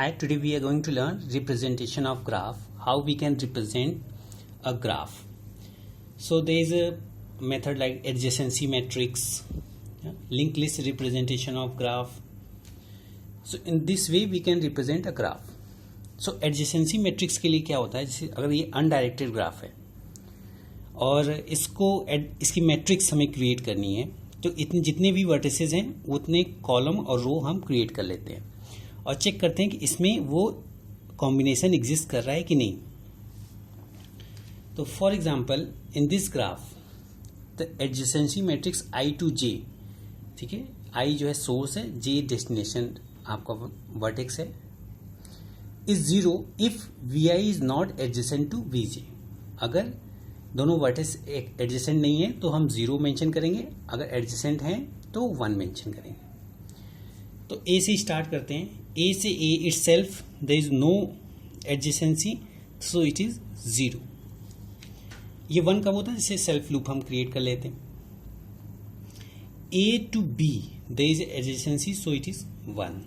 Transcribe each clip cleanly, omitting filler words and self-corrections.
Hi, today we are going to learn representation of graph, how we can represent a graph. So there is a method like adjacency matrix, linked list representation of graph. So in this way we can represent a graph. So adjacency matrix के लिए क्या होता है, जैसे अगर ये undirected graph है और इसकी मैट्रिक्स हमें क्रिएट करनी है, तो इतने जितने भी वर्टिसेस हैं उतने कॉलम और रो हम क्रिएट कर लेते हैं और चेक करते हैं कि इसमें वो कॉम्बिनेशन एग्जिस्ट कर रहा है कि नहीं. तो for example in this graph the adjacency matrix I to J, ठीक है, आई जो है सोर्स है, जे डेस्टिनेशन आपका वर्टेक्स है, is zero if V I is not adjacent to V J. अगर दोनों वर्टेक्स एडजेसेंट नहीं है तो हम जीरो मेंशन करेंगे, अगर एडजेसेंट हैं तो वन मेंशन करेंगे. तो ए से स्टार्ट करते हैं. ए से A itself there is no adjacency, so it is zero. ये वन कब होता है, जैसे सेल्फ लूप हम क्रिएट कर लेते हैं. A to B there is adjacency, so it is one.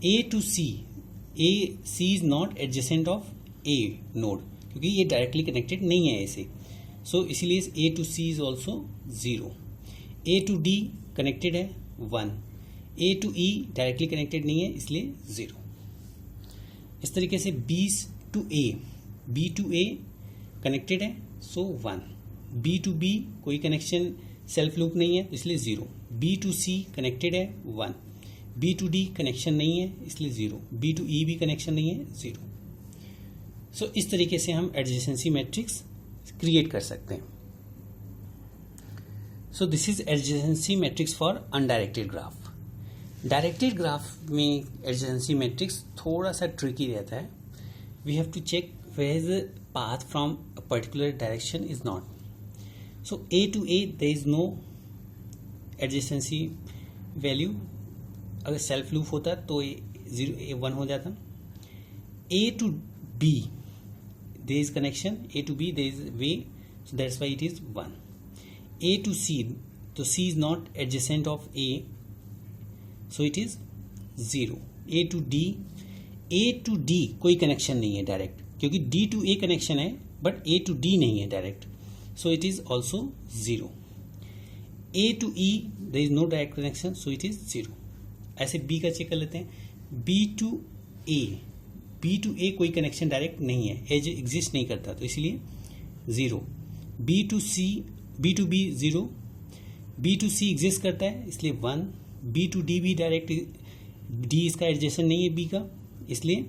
A to C, A C is not adjacent of a node, क्योंकि ये डायरेक्टली कनेक्टेड नहीं है ऐसे, सो इसीलिए A to C is also zero. A to D connected है, one. A to E directly connected नहीं है, इसलिए जीरो. इस तरीके से बी टू ए कनेक्टेड है, so one. B to B कोई कनेक्शन सेल्फ लूप नहीं है, इसलिए zero. B to C connected है, one. B to D connection नहीं है, इसलिए जीरो. बी टू ई भी कनेक्शन नहीं है, जीरो. सो इस तरीके से हम एडजेसेंसी मैट्रिक्स क्रिएट कर सकते हैं. So this is adjacency matrix for undirected graph. Directed graph में एडजेसेंसी मैट्रिक्स थोड़ा सा ट्रिकी रहता है. We have to check where is the path from a particular direction is not. So A to A there is no adjacency value. अगर self loop होता तो A zero A one हो जाता. A to B there is connection, A to B there is way, so that's why it is one. A to C, तो C is not adjacent of A, so it is zero. A to D कोई connection नहीं है direct, क्योंकि D to A connection है but A to D नहीं है direct, so it is also zero. A to E there is no direct connection, so it is zero. ऐसे B का check कर लेते हैं. बी टू ए कोई कनेक्शन डायरेक्ट नहीं है, एज एग्जिस्ट नहीं करता, तो इसलिए zero. B to B zero. B to C exist करता है, इसलिए वन. बी टू डी भी डायरेक्ट, डी इसका एडजेसेंट नहीं है बी का, इसलिए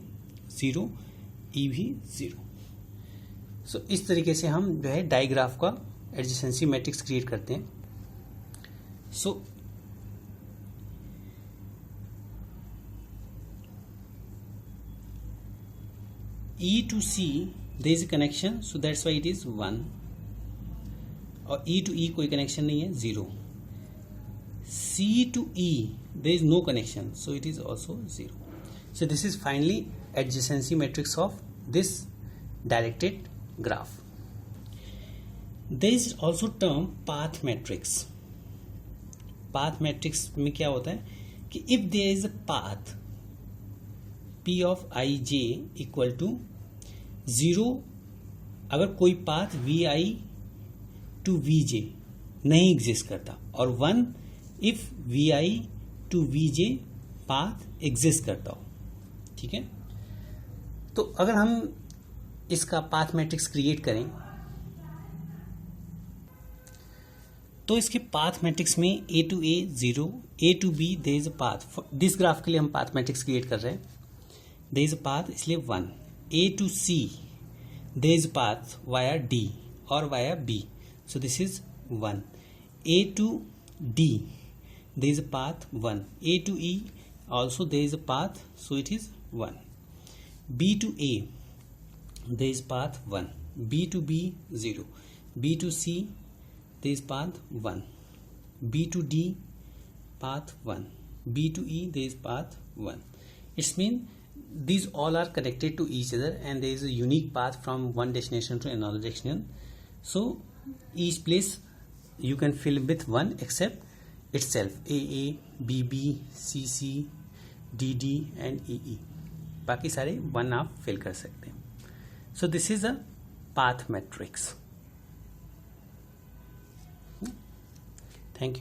जीरो. ई भी जीरो. सो इस तरीके से हम जो है डायग्राफ का एडजेसेंसी मैट्रिक्स क्रिएट करते हैं. सो E to C there is a connection, so that's why it is 1. और E to E कोई कनेक्शन नहीं है, 0. C to E there is no connection, so it is also 0. So this is finally adjacency matrix of this directed graph. There is also term path matrix. Path matrix में क्या होता है कि if there is a path P of I j equal to 0, अगर कोई path V I to V J नहीं exist करता, और 1 if V I to V J path exist करता हो, ठीक है. तो अगर हम इसका पाथ मैट्रिक्स क्रिएट करें तो इसके पाथ मैट्रिक्स में A to A zero, A to B there is a path. This graph के लिए हम पाथ मैट्रिक्स क्रिएट कर रहे हैं. देयर इज अ पाथ, इसलिए 1. A to C there is path via D और via B, so this is 1. A to D there is a path 1. A to E also there is a path, so it is 1. B to A there is path 1. B to B 0. B to C there is path 1. B to D path 1. B to E there is path 1. It's mean these all are connected to each other and there is a unique path from one destination to another destination. So each place you can fill with 1 except itself, AA, BB, CC, DD and EE. बाकी सारे 1 आप fill कर सकते हैं. So this is a path matrix. Thank you.